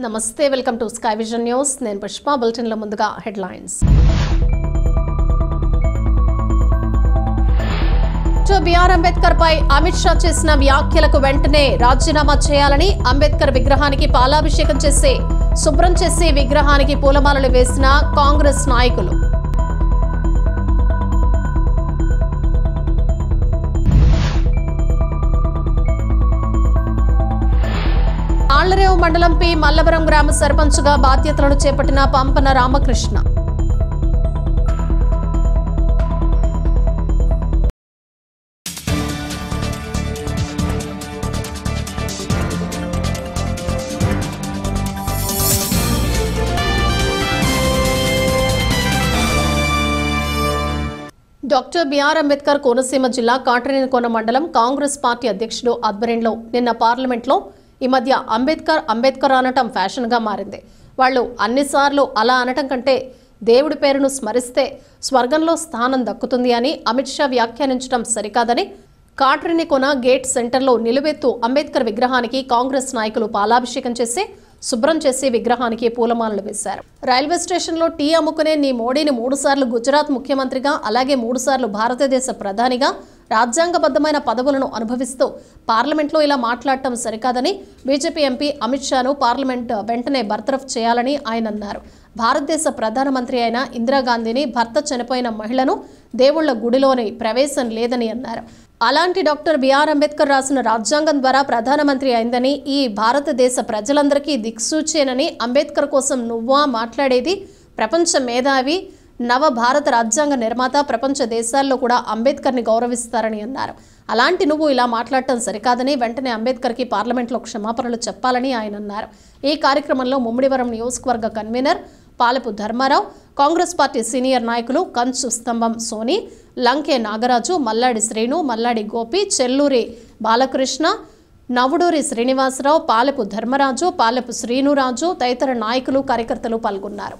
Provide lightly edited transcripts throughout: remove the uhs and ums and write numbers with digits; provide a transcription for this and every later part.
నమస్తే welcome to sky vision news నేను Pushpa bulletin లో ముందుగా హెడ్లైన్స్ బిఆర్ అంబేద్కర్ పై అమిత్ షా చేసిన వ్యాఖ్యలకు వెంటనే రాజీనామా చేయాలని అంబేద్కర్ విగ్రహానికి పాలాభిషేకం చేసి శుభ్రం చేసి విగ్రహానికి పూలమాలలు వేసిన కాంగ్రెస్ నాయకులు తాళ్లరేవు మండలం పి మల్లవరం గ్రామ సర్పంచ్గా బాధ్యతలను చేపట్టిన పంపన రామకృష్ణ డాక్టర్ బిఆర్ అంబేద్కర్ కోనసీమ జిల్లా కాట్రేనికోన మండలం కాంగ్రెస్ పార్టీ అధ్యక్షుడు ఆధ్వర్యంలో నిన్న పార్లమెంట్లో ఈ మధ్య అంబేద్కర్ అనటం ఫ్యాషన్గా మారింది. వాళ్ళు అన్నిసార్లు అలా అనటం కంటే దేవుడి పేరును స్మరిస్తే స్వర్గంలో స్థానం దక్కుతుంది అని అమిత్ షా వ్యాఖ్యానించడం సరికాదని కాట్రేనికోన గేట్ సెంటర్లో నిలువెత్తు అంబేద్కర్ విగ్రహానికి కాంగ్రెస్ నాయకులు పాలాభిషేకం చేసి శుభ్రం చేసి విగ్రహానికి పూలమాలలు వేశారు. రైల్వే స్టేషన్లో టీ అమ్ముకునే నీ మోడీని 3 సార్లు గుజరాత్ ముఖ్యమంత్రిగా అలాగే 3 సార్లు భారతదేశ ప్రధానిగా రాజ్యాంగబద్ధమైన పదవులను అనుభవిస్తూ పార్లమెంట్లో ఇలా మాట్లాడటం సరికాదని బీజేపీ ఎంపీ అమిత్ షాను పార్లమెంట్ వెంటనే బర్తరఫ్ చేయాలని ఆయన అన్నారు. భారతదేశ ప్రధానమంత్రి అయిన ఇందిరాగాంధీని భర్త చనిపోయిన మహిళను దేవుళ్ల గుడిలోని ప్రవేశం లేదని అన్నారు. అలాంటి డాక్టర్ బిఆర్ అంబేద్కర్ రాసిన రాజ్యాంగం ద్వారా ప్రధానమంత్రి అయిందని ఈ భారతదేశ ప్రజలందరికీ దిక్సూచేనని అంబేద్కర్ కోసం నువ్వా మాట్లాడేది ప్రపంచ మేధావి నవ భారత రాజ్యాంగ నిర్మాత ప్రపంచ దేశాల్లో కూడా అంబేద్కర్ని గౌరవిస్తారని అన్నారు. అలాంటి నువ్వు ఇలా మాట్లాడటం సరికాదని వెంటనే అంబేద్కర్కి పార్లమెంట్లో క్షమాపణలు చెప్పాలని ఆయన అన్నారు. ఈ కార్యక్రమంలో ముమ్మిడివరం నియోజకవర్గ convener Palapu Dharmarao, Congress party senior నాయకులు కంచు స్తంభం సోని, లంకే నాగరాజు, మల్లాడి శ్రీను, మల్లాడి గోపి, చెల్లూరి బాలకృష్ణ, నవుడూరి శ్రీనివాసరావు, పాలపు ధర్మరాజు, పాలపు శ్రీనురాజు తదితర నాయకులు కార్యకర్తలు పాల్గొన్నారు.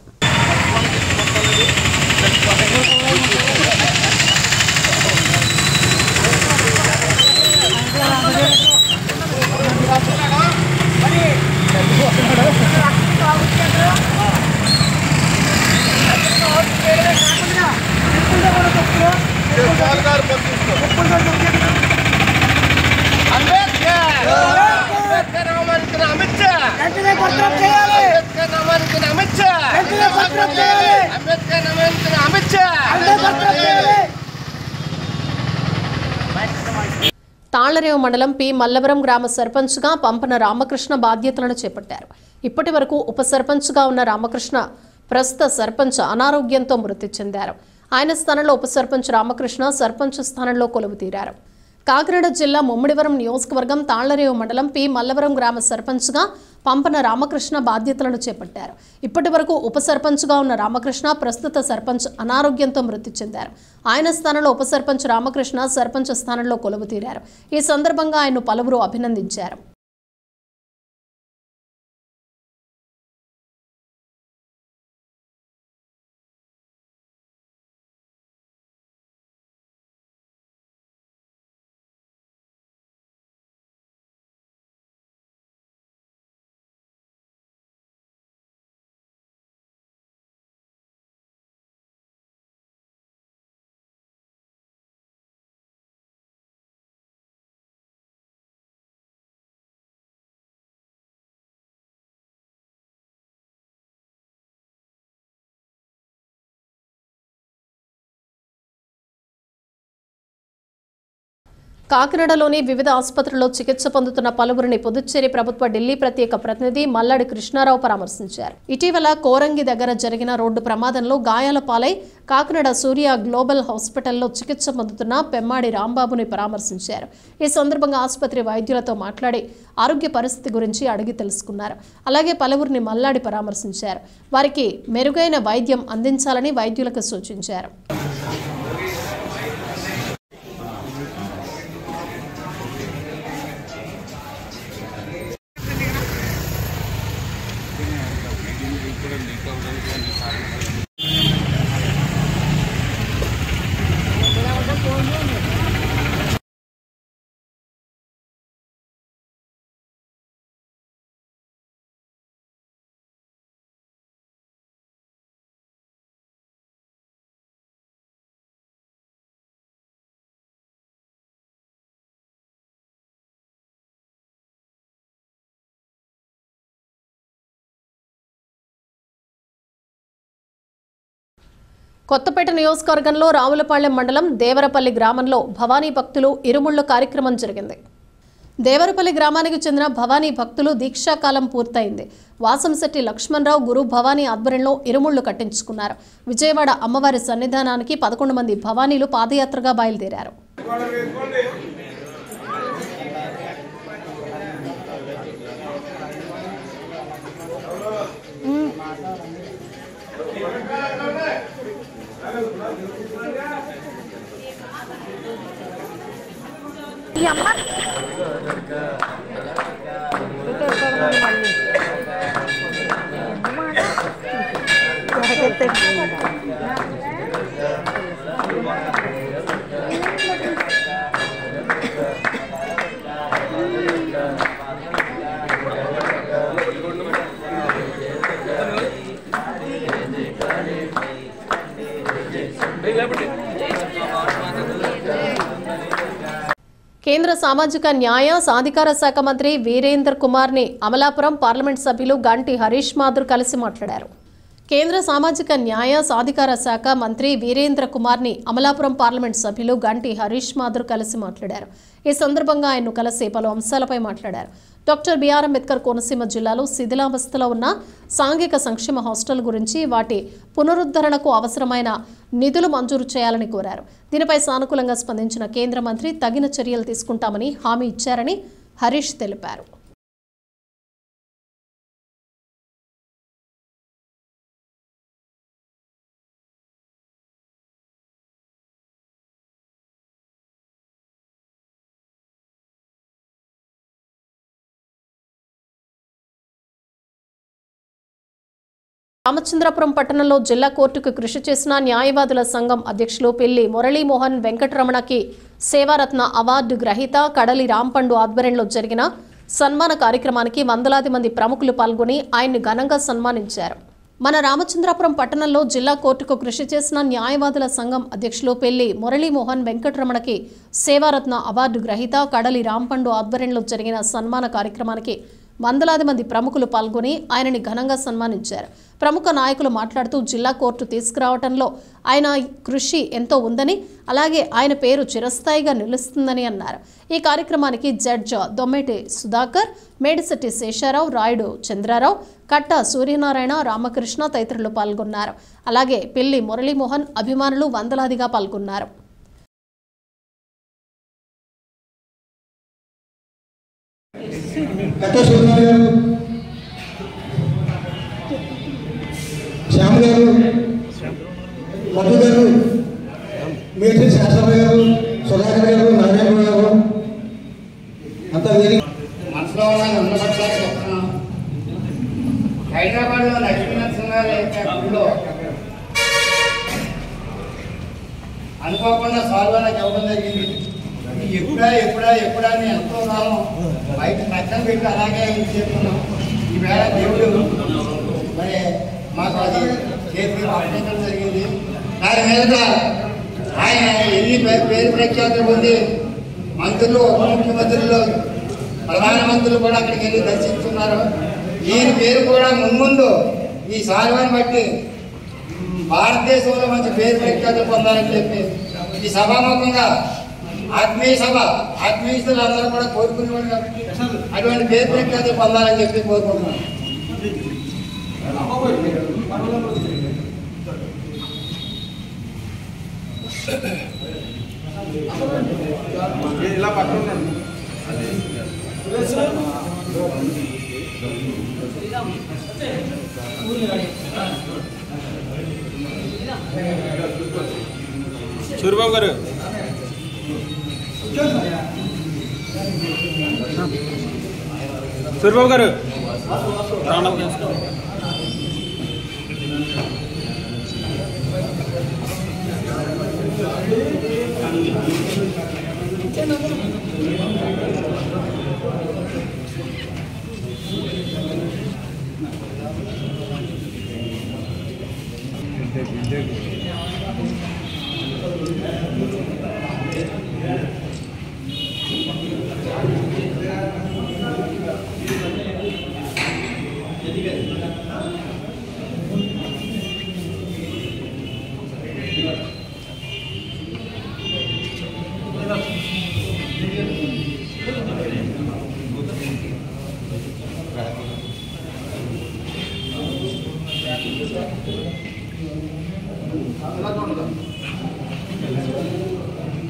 తాళ్లరేవు మండలం పి మల్లవరం గ్రామ సర్పంచ్గా పంపన రామకృష్ణ బాధ్యతలను చేపట్టారు. ఇప్పటి వరకు ఉప సర్పంచ్గా ఉన్న రామకృష్ణ ప్రస్తుత సర్పంచ్ అనారోగ్యంతో మృతి చెందారు. ఆయన స్థానంలో ఉప సర్పంచ్ రామకృష్ణ సర్పంచ్ స్థానంలో కొలువు తీరారు. కాకినాడ జిల్లా ముమ్మిడివరం నియోజకవర్గం తాళ్లరేవు మండలం పి మల్లవరం గ్రామ సర్పంచ్గా పంపన రామకృష్ణ బాధ్యతలను చేపట్టారు. ఇప్పటి వరకు ఉప సర్పంచ్గా ఉన్న రామకృష్ణ ప్రస్తుత సర్పంచ్ అనారోగ్యంతో మృతి చెందారు. ఆయన స్థానంలో ఉప సర్పంచ్ రామకృష్ణ సర్పంచ్ స్థానంలో కొలువు తీరారు. ఈ సందర్భంగా ఆయన్ను పలువురు అభినందించారు. కాకినాడలోని వివిధ ఆసుపత్రుల్లో చికిత్స పొందుతున్న పలువురిని పుదుచ్చేరి ప్రభుత్వ ఢిల్లీ ప్రత్యేక ప్రతినిధి మల్లాడి కృష్ణారావు పరామర్శించారు. ఇటీవల కోరంగి దగ్గర జరిగిన రోడ్డు ప్రమాదంలో గాయాల పాలై కాకినాడ సూర్య గ్లోబల్ హాస్పిటల్లో చికిత్స పొందుతున్న పెమ్మాడి రాంబాబుని పరామర్శించారు. ఈ సందర్భంగా ఆసుపత్రి వైద్యులతో మాట్లాడి ఆరోగ్య పరిస్థితి గురించి అడిగి తెలుసుకున్నారు. అలాగే పలువురిని మల్లాడి పరామర్శించారు. వారికి మెరుగైన వైద్యం అందించాలని వైద్యులకు సూచించారు. కొత్తపేట నియోజకవర్గంలో రావులపాలెం మండలం దేవరపల్లి గ్రామంలో భవానీ భక్తులు ఇరుముళ్ల కార్యక్రమం జరిగింది. దేవరపల్లి గ్రామానికి చెందిన భవానీ భక్తులు దీక్షాకాలం పూర్తయింది. వాసంశెట్టి లక్ష్మణరావు గురు భవానీ ఆధ్వర్యంలో ఇరుముళ్లు కట్టించుకున్నారు. విజయవాడ అమ్మవారి సన్నిధానానికి 11 మంది భవానీలు పాదయాత్రగా బయలుదేరారు. కేంద్ర సామాజిక న్యాయ సాధికార శాఖ మంత్రి వీరేంద్ర కుమార్ని అమలాపురం పార్లమెంట్ సభ్యులు గంటి హరీష్ మాథుర్ కలిసి మాట్లాడారు. కేంద్ర సామాజిక న్యాయ సాధికార శాఖ మంత్రి వీరేంద్ర కుమార్ని అమలాపురం పార్లమెంట్ సభ్యులు గంటి హరీష్ మాథుర్ కలిసి మాట్లాడారు. ఈ సందర్భంగా ఆయన్ను కలిసి పలు అంశాలపై మాట్లాడారు. డాక్టర్ బిఆర్ అంబేద్కర్ కోనసీమ జిల్లాలో శిథిలావస్థలో ఉన్న సాంఘిక సంక్షేమ హాస్టల్ గురించి వాటి పునరుద్ధరణకు అవసరమైన నిధులు మంజూరు చేయాలని కోరారు. దీనిపై సానుకూలంగా స్పందించిన కేంద్ర మంత్రి తగిన చర్యలు తీసుకుంటామని హామీ ఇచ్చారని హరీష్ తెలిపారు. రామచంద్రపురం పట్టణంలో జిల్లా కోర్టుకు కృషి చేసిన న్యాయవాదుల సంఘం అధ్యక్షులు పెళ్లి మురళీమోహన్ వెంకటరమణకి సేవారత్న అవార్డు గ్రహీత కడలి రాంపండు ఆధ్వర్యంలో జరిగిన సన్మాన కార్యక్రమానికి వందలాది మంది ప్రముఖులు పాల్గొని ఆయన్ని ఘనంగా సన్మానించారు. మన రామచంద్రపురం పట్టణంలో జిల్లా కోర్టుకు కృషి చేసిన న్యాయవాదుల సంఘం అధ్యక్షులు పెళ్లి మురళీమోహన్ వెంకటరమణకి సేవారత్న అవార్డు గ్రహీత కడలి రాంపండు ఆధ్వర్యంలో జరిగిన సన్మాన కార్యక్రమానికి వందలాది మంది ప్రముఖులు పాల్గొని ఆయనని ఘనంగా సన్మానించారు. ప్రముఖ నాయకులు మాట్లాడుతూ జిల్లా కోర్టు తీసుకురావడంలో ఆయన కృషి ఎంతో ఉందని, అలాగే ఆయన పేరు చిరస్థాయిగా నిలుస్తుందని అన్నారు. ఈ కార్యక్రమానికి జడ్జి దొమ్మేటి సుధాకర్, మేడిశెట్టి శేషారావు, రాయుడు చంద్రారావు, కట్ట సూర్యనారాయణ, రామకృష్ణ తదితరులు పాల్గొన్నారు. అలాగే పెళ్లి మురళీమోహన్ అభిమానులు వందలాదిగా పాల్గొన్నారు. శ్యామ్ గారు, మధు గారు, మేటి శాస్త్రరావు గారు, సుధాకర్ గారు, నారాయణ గారు అంతా వేరే మనసులో ఉండబట్టాలని చెప్తున్నాం. హైదరాబాద్లో లక్ష్మీనరసింహాలో అనుకోకుండా సాల్వానా చెప్పడం జరిగింది. ఎప్పుడా అని ఎంతో కాలం బయట పక్కన పెట్టి అలాగే చెప్తున్నాం. ఈవేళ దేవుడు మరి మాకు అది చేతికి అప్పగించడం జరిగింది. దాని మీద ఆయన ఎన్ని పేరు ప్రఖ్యాతులు పొంది మంత్రులు, ఉప ముఖ్యమంత్రులు, ప్రధానమంత్రులు కూడా అక్కడికి వెళ్ళి దర్శిస్తున్నారు. ఈయన పేరు కూడా మున్ముందు ఈ సాల్వాన్ని బట్టి భారతదేశంలో మంచి పేరు ప్రఖ్యాతులు పొందాలని చెప్పి ఈ సభాముఖంగా ఆత్మీయులు అందరూ కూడా కోరుకునేవాడు కాబట్టి అటువంటి పేరు ప్రఖ్యాతులు పొందాలని చెప్పి కోరుకుంటున్నాను. ఇలా పట్టుకున్నాను. సూర్యబాబు గారు, సూర్యబాబు గారు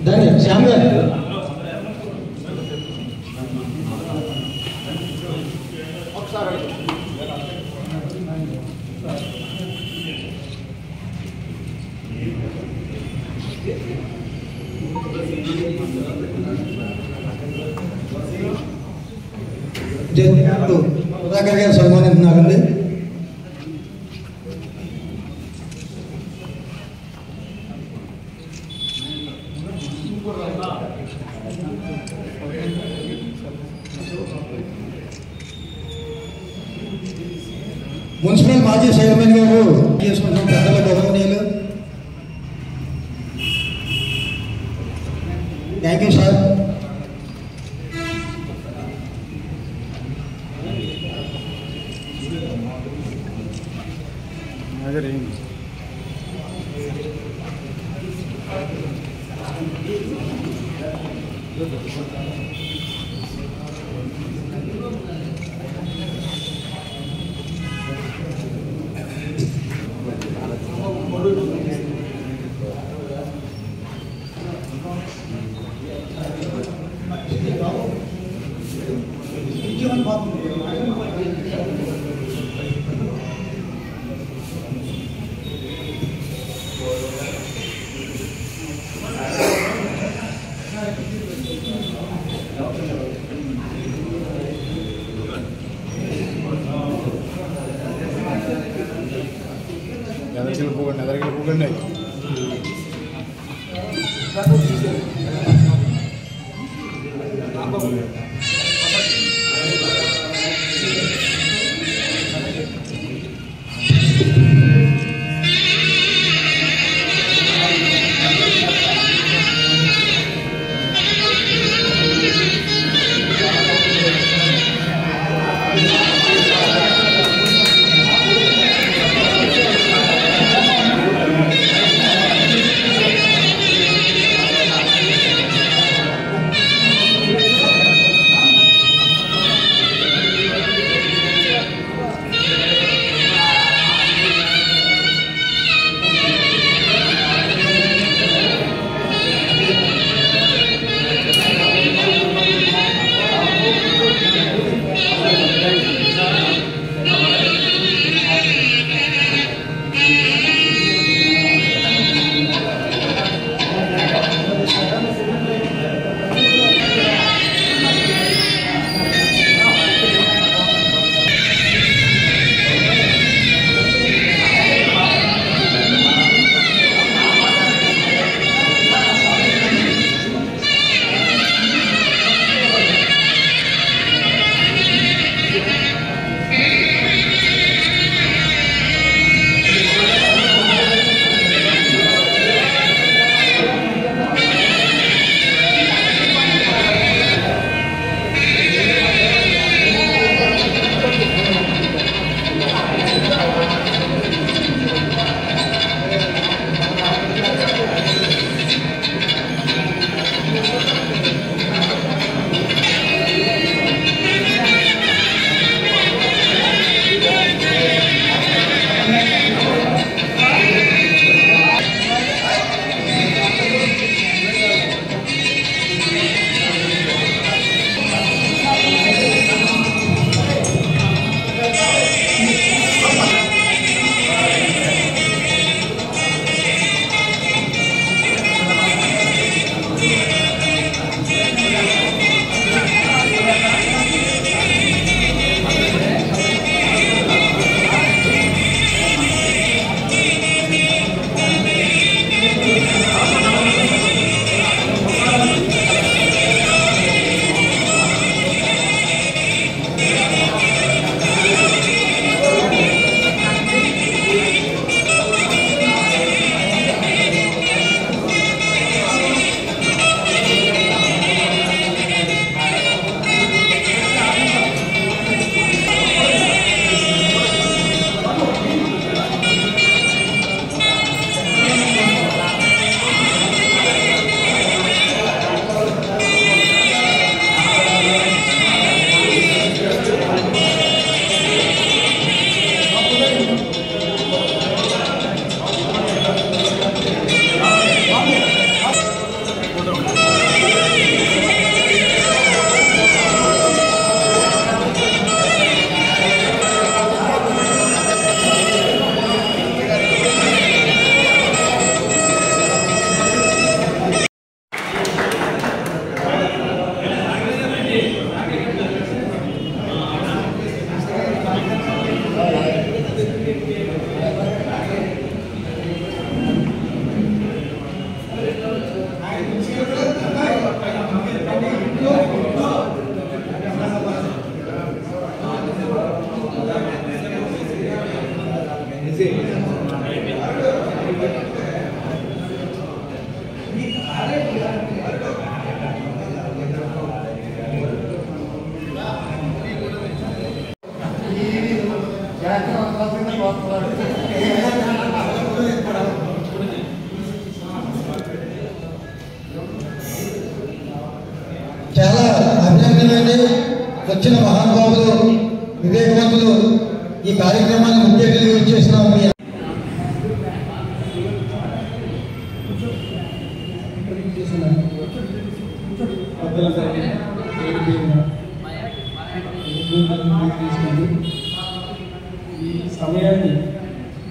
దాన్ని శ్యామ్ గారు సుధాకర్ గారు సన్మానిస్తున్నారండి. మున్సిపల్ మాజీ చైర్మన్ గారు చేసుకుంటున్న పెద్దల గౌరవనీయులు. Thank you sir. ఎదరికెళ్ళిపోకండి.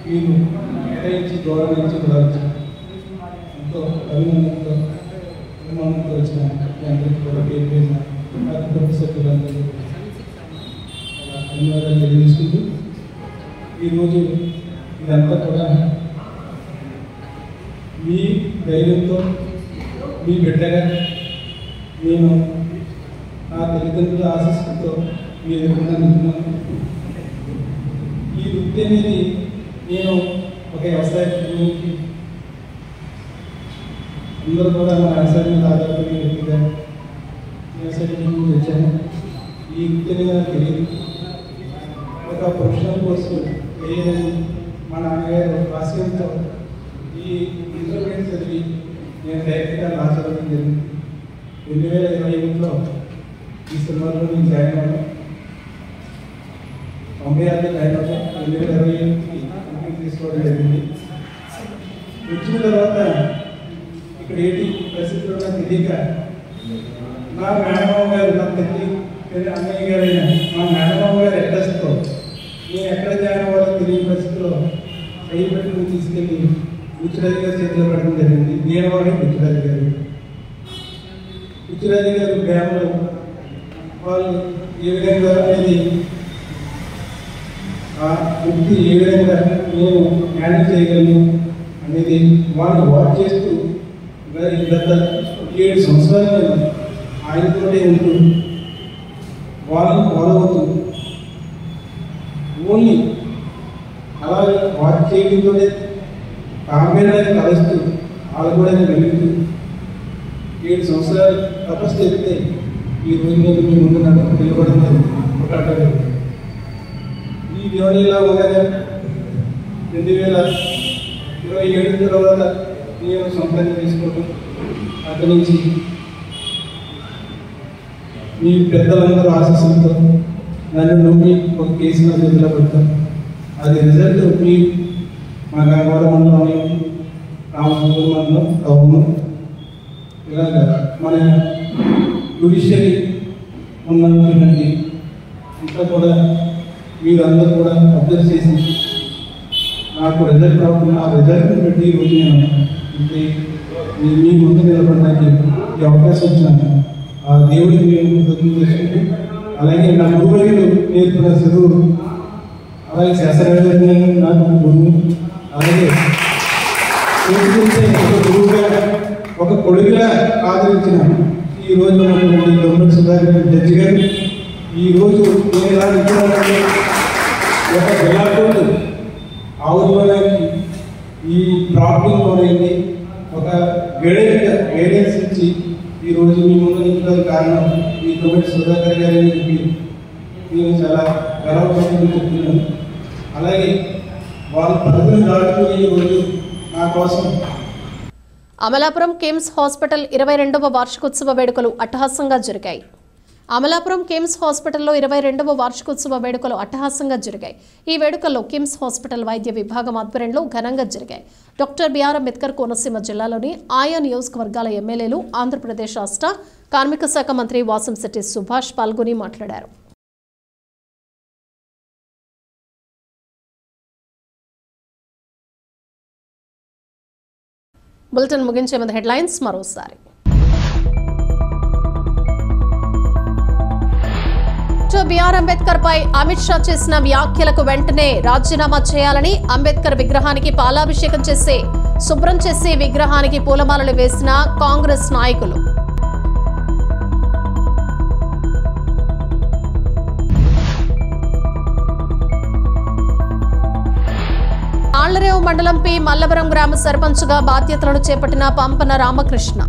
మీరు కేటాయించి గౌరవించి ఎంతో అభినందనతో అభిమానంతో వచ్చిన మీ అందరికీ కూడా పేరు పేరున కుటుంబ సభ్యులందరూ ధన్యవాదాలు తెలియజేసుకుంటూ ఈరోజు ఇదంతా కూడా మీ ధైర్యంతో మీ బిడ్డగా నేను నా తల్లిదండ్రుల ఆశీస్సులతో మీ ఎదుర్కొన్నాను. ఈ వృత్తి అనేది నేను ఒక వ్యవసాయ కుటుంబానికి అందరూ కూడా మన వ్యవసాయం మీద ఆధారపడిన వ్యక్తిగా వ్యవసాయ కుటుంబం వచ్చాను. ఈ వృత్తి అనేది నాకు తెలియదు. ఒక ప్రొఫెషనల్ కోర్సు వేయాలని మా నాన్నగారు ఆశయంతో ఈ ఇంటర్మీడియట్ చదివి నేను డైరెక్ట్గా లా చదవడం జరిగింది. 2021లో డిసెంబర్లో నేను జాయిన్ అవ్వడం, 96 జాయిన్ అవ్వడం, 2027కి కంప్లీట్ తీసుకోవడం జరిగింది. వచ్చిన తర్వాత ఇక్కడ ఏంటి పరిస్థితుల్లో నాకు తెలియక నా మేనమామ గారు, నా తల్లి అన్నయ్య గారైన మా మేనమామ గారు అడ్రస్తో నేను ఎక్కడ జాయిన్ అవ్వాలో తెలియని పరిస్థితిలో రైలు పెట్టుకుని తీసుకెళ్ళి బుచ్చిరాజు గారి చేతిలో పెట్టడం జరిగింది. దేవవాడి బుచ్చిరాజు గారు. బుచ్చిరాజు గారు గ్రామంలో వాళ్ళు ఏ విధంగా అనేది ఆ వృత్తి ఏ విధంగా నేను మేనేజ్ చేయగలను అనేది వాళ్ళు వాచ్ చేస్తూ గత 7 సంవత్సరాలు ఆయనతోనే ఉంటూ వాళ్ళని ఫాలో అవుతూ ఓన్లీ అలాగే వాచ్ చేయడంతోనే కాంబినేషన్ కలుస్తూ వాళ్ళు కూడా వెలుగుతూ 7 సంవత్సరాలు తపస్సు చేస్తే ఈ రోజు నేను మీ ముందు నాకు నిలబడింది ఒక అడ్డగా. ఈ దేవుని ఇలా ఉండగా 2027 తర్వాత నేను సొంతంగా తీసుకోవడం, అక్కడి నుంచి మీ పెద్దలందరూ ఆశీస్సులతో నన్ను నమ్మి ఒక కేసు నా చేతిలో పెడతాం. అది రిజల్ట్ మీ మా గంగవరం మండలంలో రామచంద్ర మండలం టౌన్ ఇలాగ మన జ్యుడిషియరీ ఉన్నటువంటి ఇంకా కూడా మీరందరూ కూడా అబ్జర్వ్ చేసి నాకు రిజల్ట్ రాకుండా ఆ రిజల్ట్ని బట్టి ఈరోజు నేను ఇంటి మీ ముందు నిలబడడానికి ఈ అవకాశం వచ్చినాను. ఆ దేవుడికి నేను కృతజ్ఞతలు చేసుకుంటూ, అలాగే నా గురువులు నేర్పిన చదువు, అలాగే శాస్త్రవేత్త నాకు గురువు, అలాగే ఒక గురువుగా ఒక కొడుకుగా ఆదరించిన ఈ రోజు ఉన్నటువంటి గవర్నమెంట్ సుధాకర్ జడ్జి గారు ఈరోజు నేను ఎలా నిలిచానంటే ఒక జిల్లాకోట్ ఆవుకోవడానికి ఈ ప్రాబ్లంలోనే ఒక గైడెన్స్ ఇచ్చి ఈరోజు మీ ముందు నిలిచడానికి కారణం ఈ గవర్నమెంట్ సుధాకర్ గారు అని చెప్పి నేను చాలా గర్వపడుతూ చెప్తున్నాను. అలాగే వాళ్ళ పరిధిని దాటుకుని ఈరోజు నా కోసం అమలాపురం కిమ్స్ హాస్పిటల్ 22వ వార్షికోత్సవ వేడుకలు అట్టహాసంగా జరిగాయి. అమలాపురం కిమ్స్ హాస్పిటల్లో 22వ వార్షికోత్సవ వేడుకలు అట్టహాసంగా జరిగాయి. ఈ వేడుకల్లో కిమ్స్ హాస్పిటల్ వైద్య విభాగం ఆధ్వర్యంలో ఘనంగా జరిగాయి. డాక్టర్ బిఆర్ అంబేద్కర్ కోనసీమ జిల్లాలోని ఆయా నియోజకవర్గాల ఎమ్మెల్యేలు, ఆంధ్రప్రదేశ్ రాష్ట్ర కార్మిక శాఖ మంత్రి వాసంశెట్టి సుభాష్ పాల్గొని మాట్లాడారు. బులెటిన్ ముగించే ముందు హెడ్లైన్స్ మరోసారి. బిఆర్ అంబేద్కర్ పై అమిత్ షా చేసిన వ్యాఖ్యలకు వెంటనే రాజీనామా చేయాలని, అంబేద్కర్ విగ్రహానికి పాలాభిషేకం చేసి శుభ్రం చేసి విగ్రహానికి పూలమాలలు వేసిన కాంగ్రెస్ నాయకులు. ఆళ్లరేవు మండలం పి మల్లవరం గ్రామ సర్పంచ్గా బాధ్యతలను చేపట్టిన పంపన రామకృష్ణ.